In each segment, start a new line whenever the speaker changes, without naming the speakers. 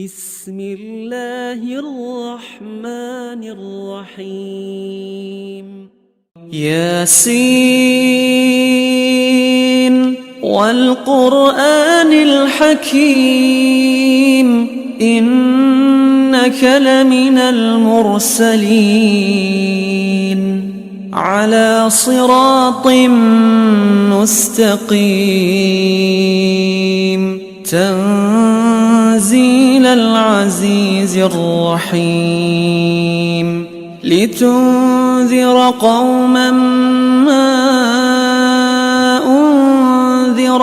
بسم الله الرحمن الرحيم ياسين والقرآن الحكيم إنك لمن المرسلين على صراط مستقيم تنزيل العزيز الرحيم لتنذر قوما ما أنذر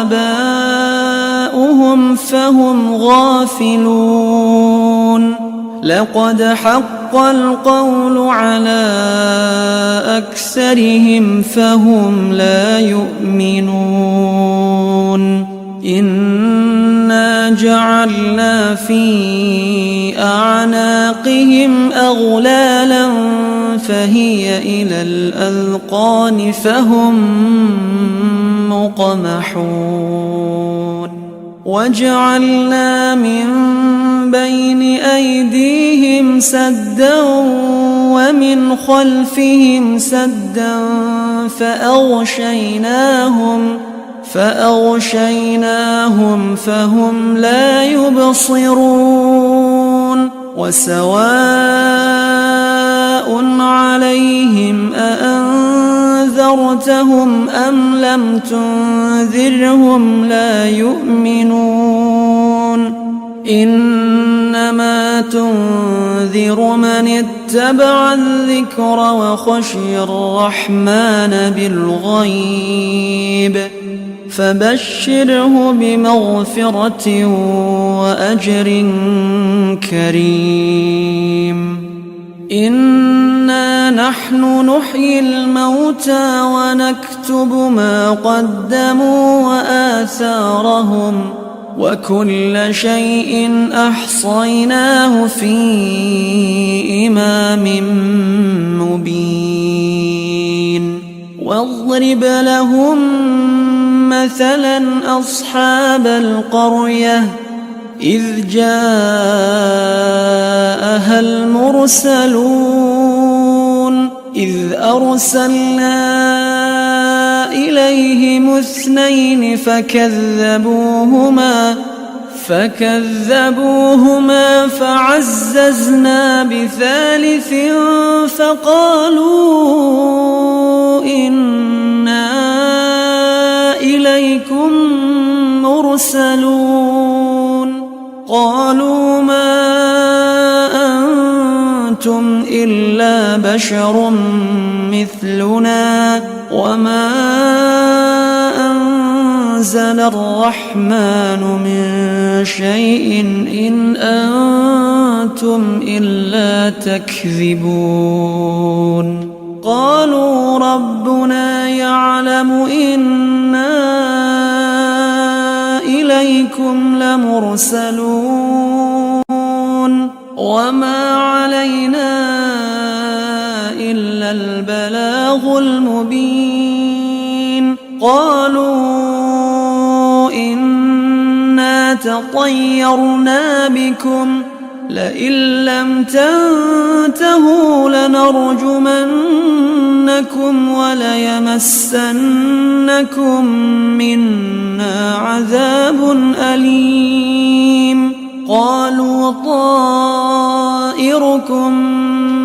آباؤهم فهم غافلون لقد حق القول على أكثرهم فهم لا يؤمنون إنا جعلنا في أعناقهم أغلالا فهي إلى الأذقان فهم مقمحون وجعلنا من بين أيديهم سدا ومن خلفهم سدا فأغشيناهم فهم لا يبصرون وسواء عليهم أأنذرتهم أم لم تنذرهم لا يؤمنون إنما تنذر من اتبع الذكر وخشي الرحمن بالغيب فبشره بمغفرة وأجر كريم إنا نحن نحيي الموتى ونكتب ما قدموا وآثارهم وكل شيء أحصيناه في إمام مبين واضرب لهم مثلا أصحاب القرية إذ جاءها المرسلون إذ أرسلنا إليهم اثنين فكذبوهما فعززنا بثالث فقالوا إنا إليكم مرسلون قالوا ما أنتم إلا بشر مثلنا وما أنزل الرحمن من شيء إن أنتم إلا تكذبون قالوا ربنا يعلم إنا إليكم لمرسلون وما علينا إلا البلاغ المبين قالوا إنا تطيرنا بكم لئن لم تنتهوا لنرجمنكم وليمسنكم منا عذاب أليم قالوا طائركم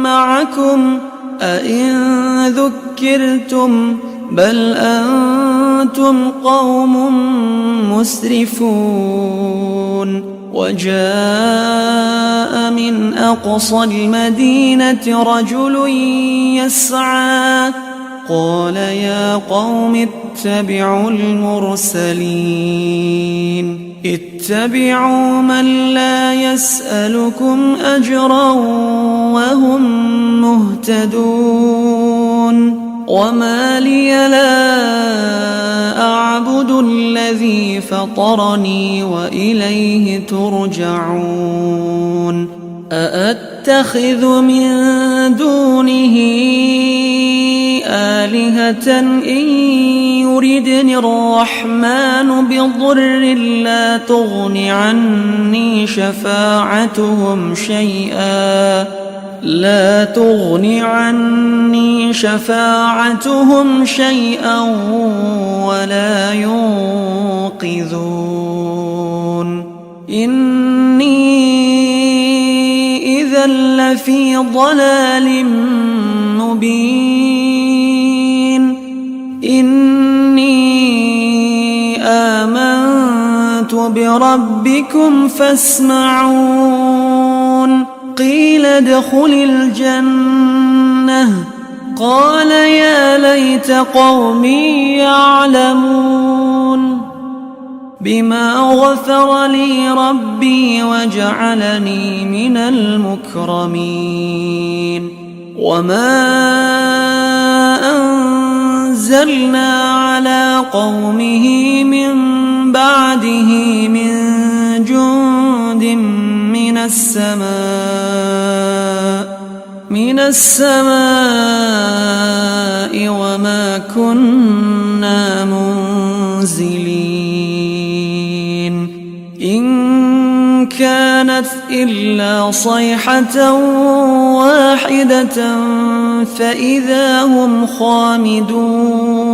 معكم أئن ذكرتم بل أنتم قوم مسرفون وجاء من أقصى المدينة رجل يسعى قال يا قوم اتبعوا المرسلين اتبعوا من لا يسألكم أجرا وهم مهتدون وما لي لا أعبد الذي فطرني وإليه ترجعون أأتخذ من دونه آلهة إن يردني الرحمن بضر لا تغن عني شفاعتهم شيئا ولا ينقذون إني إذا لفي ضلال مبين إني آمنت بربكم فاسمعون قيل ادخل الجنة قال يا ليت قومي يعلمون بما غفر لي ربي وجعلني من المكرمين وما أنزلنا على قومه من بعده من جند من السماء وما كنا منزلين إن كانت إلا صيحة واحدة فإذا هم خامدون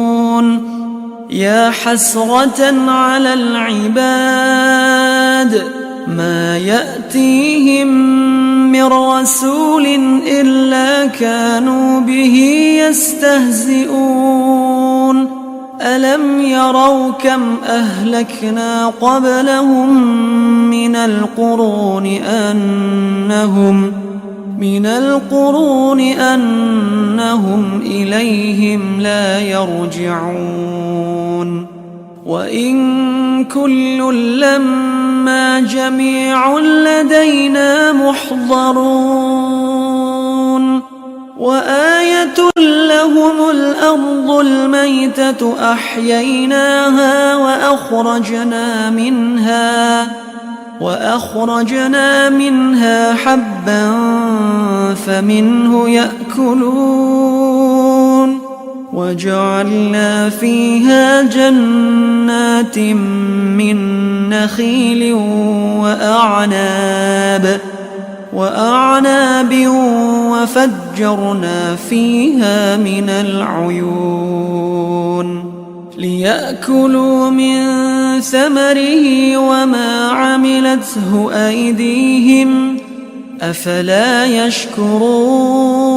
يا حسرة على العباد ما يأتيهم من رسول إلا كانوا به يستهزئون ألم يروا كم أهلكنا قبلهم من القرون أنهم إليهم لا يرجعون وإن كل لما جميع لدينا محضرون وآية لهم الأرض الميتة أحييناها وأخرجنا منها حبا فمنه يأكلون وجعلنا فيها جنات من نخيل وأعناب وفجرنا فيها من العيون ليأكلوا من ثمره وما عملته أيديهم أفلا يشكرون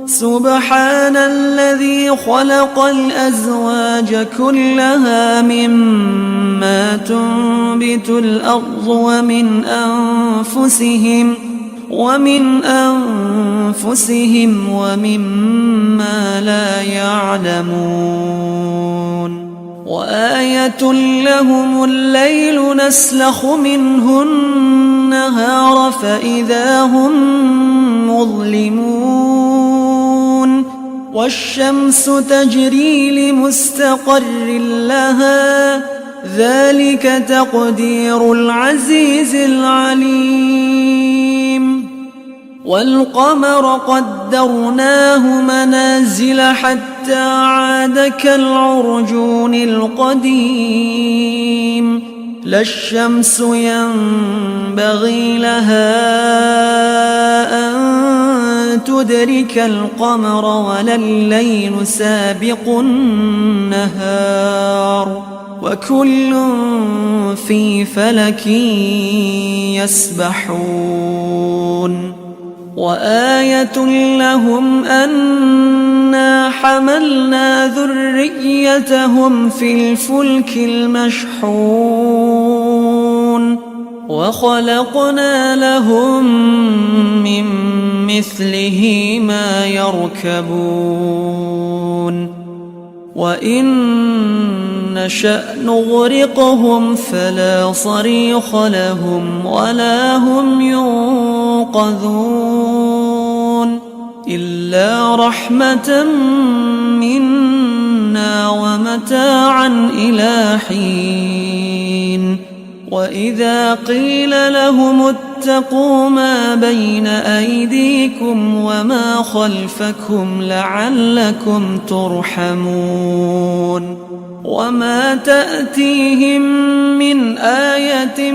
سبحان الذي خلق الأزواج كلها مما تنبت الأرض ومن أنفسهم ومما لا يعلمون وآية لهم الليل نسلخ منه النهار فإذا هم مظلمون والشمس تجري لمستقر لها ذلك تقدير العزيز العليم والقمر قدرناه منازل حتى عاد كالعرجون القديم لا الشمس ينبغي لها أن تدرك القمر ولا الليل سابق النهار وكل في فلك يسبحون وآية لهم أنا حملنا ذريتهم في الفلك المشحون وخلقنا لهم من مثله ما يركبون وإن نشأ نغرقهم فلا صريخ لهم ولا هم ينقذون إلا رحمة منا ومتاعا إلى حين وإذا قيل لهم اتقوا ما بين أيديكم وما خلفكم لعلكم ترحمون وما تأتيهم من آية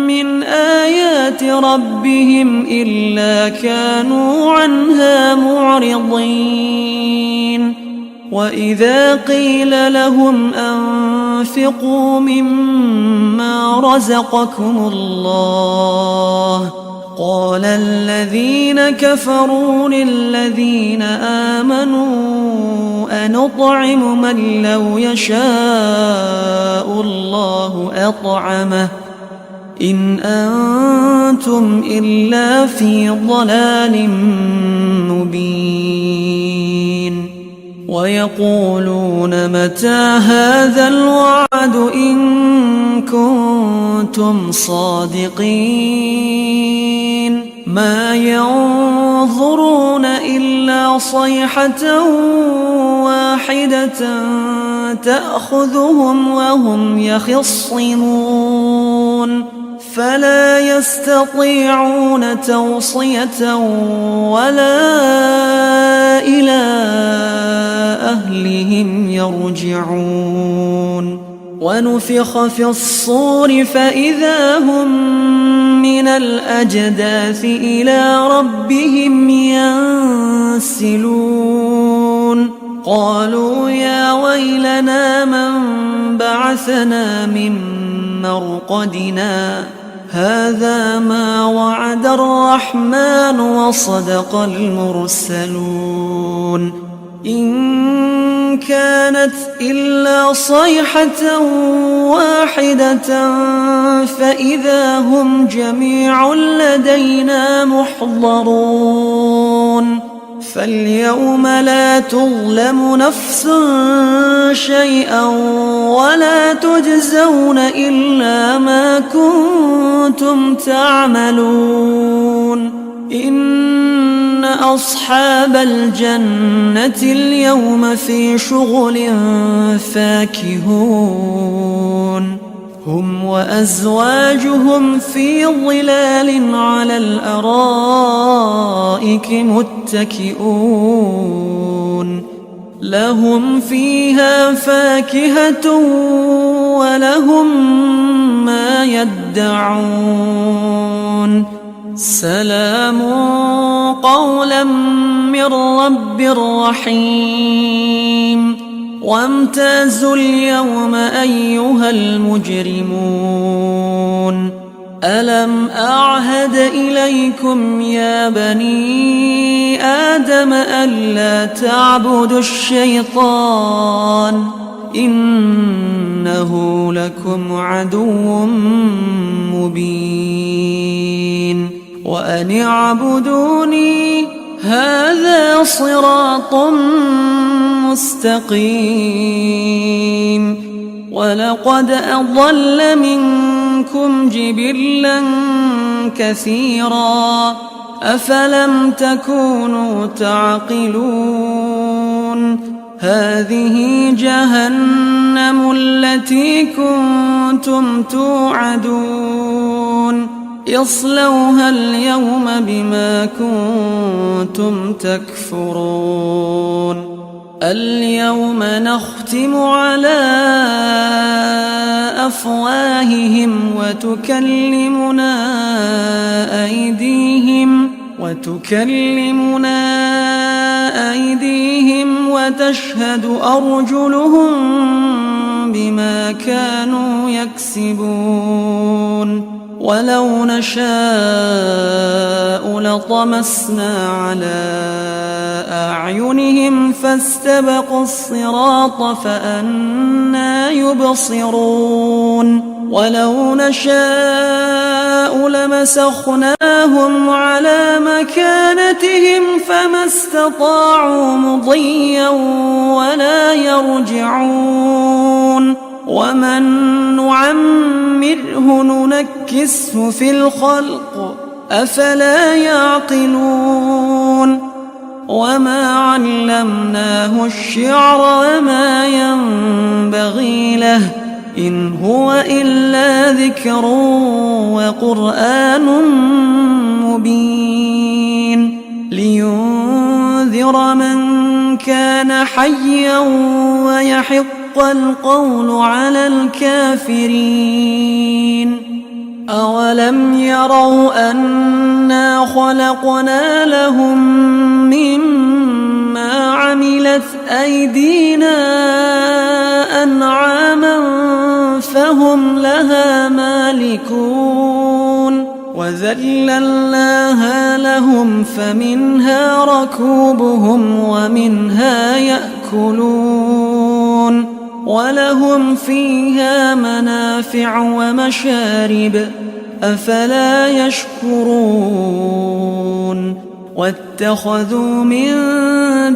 من آيات ربهم إلا كانوا عنها معرضين وإذا قيل لهم أنفقوا مما رزقكم الله قال الذين كفروا للذين آمنوا أنطعم من لو يشاء الله أطعمه إن أنتم إلا في ضلال مبين ويقولون متى هذا الوعد إن كنتم صادقين ما ينظرون إلا صيحة واحدة تأخذهم وهم يخصمون فلا يستطيعون توصية ولا إلى أهلهم يرجعون ونفخ في الصور فإذا هم من الأجداث إلى ربهم ينسلون قالوا يا ويلنا من بعثنا من مرقدنا هذا ما وعد الرحمن وصدق المرسلون إن كانت إلا صيحة واحدة فإذا هم جميع لدينا محضرون فاليوم لا تظلم نفس شيئا ولا تجزون إلا ما كنتم تعملون إن أصحاب الجنة اليوم في شغل فاكهون هم وأزواجهم في ظلال على الأرائك متكئون لهم فيها فاكهة ولهم ما يدعون سلام قولا من رب رحيم وامتازوا اليوم أيها المجرمون ألم أعهد إليكم يا بني آدم ألا تعبدوا الشيطان إنه لكم عدو مبين وأن اعبدوني هذا صراط مستقيم ولقد أضل منكم جبلا كثيرا أفلم تكونوا تعقلون هذه جهنم التي كنتم توعدون اصلوها اليوم بما كنتم تكفرون اليوم نختم على أفواههم وتكلمنا أيديهم وتشهد أرجلهم بما كانوا يكسبون ولو نشاء لطمسنا على أعينهم فاستبقوا الصراط فأنى يبصرون ولو نشاء لمسخناهم على مكانتهم فما استطاعوا مضيا ولا يرجعون ومن نعمره ننكسه في الخلق أفلا يعقلون وما علمناه الشعر وما ينبغي له إن هو إلا ذكر وقرآن مبين لينذر من كان حيا ويحق القول على الكافرين. أولم يروا أنا خلقنا لهم مما عملت أيدينا أنعاما فهم لها مالكون وذللناها لهم فمنها ركوبهم ومنها يأكلون ولهم فيها منافع ومشارب أفلا يشكرون واتخذوا من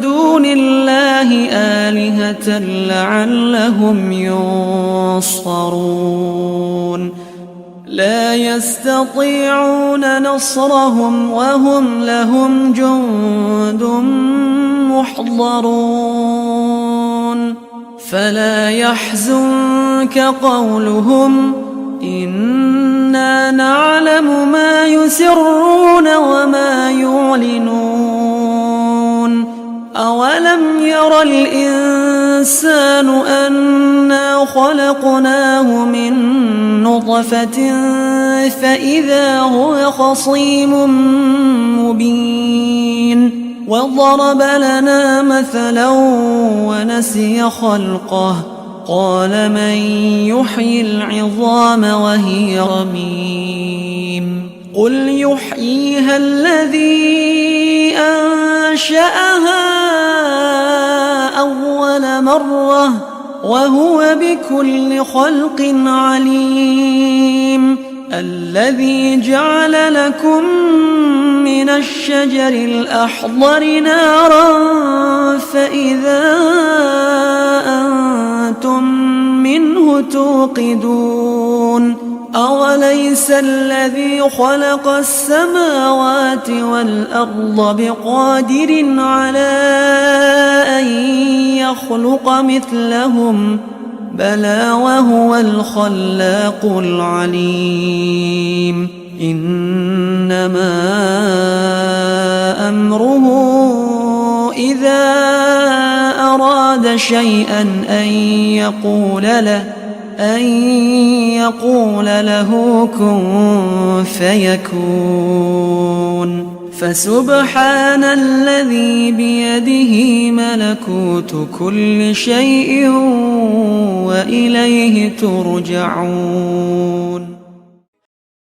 دون الله آلهة لعلهم ينصرون لا يستطيعون نصرهم وهم لهم جند محضرون فلا يحزنك قولهم إنا نعلم ما يسرون وما يعلنون أولم ير الإنسان أنا خلقناه من نطفة فإذا هو خصيم مبين وضرب لنا مثلا ونسي خلقه قال من يحيي العظام وهي رميم قل يحييها الذي أنشأها أول مرة وهو بكل خلق عليم الذي جعل لكم من الشجر الأخضر نارا فإذا أنتم منه توقدون أوليس الذي خلق السماوات والأرض بقادر على أن يخلق مثلهم بلى وهو الخلاق العليم إنما أمره إذا أراد شيئا أن يقول له كن فيكون فسبحان الذي بيده ملكوت كل شيء وإليه ترجعون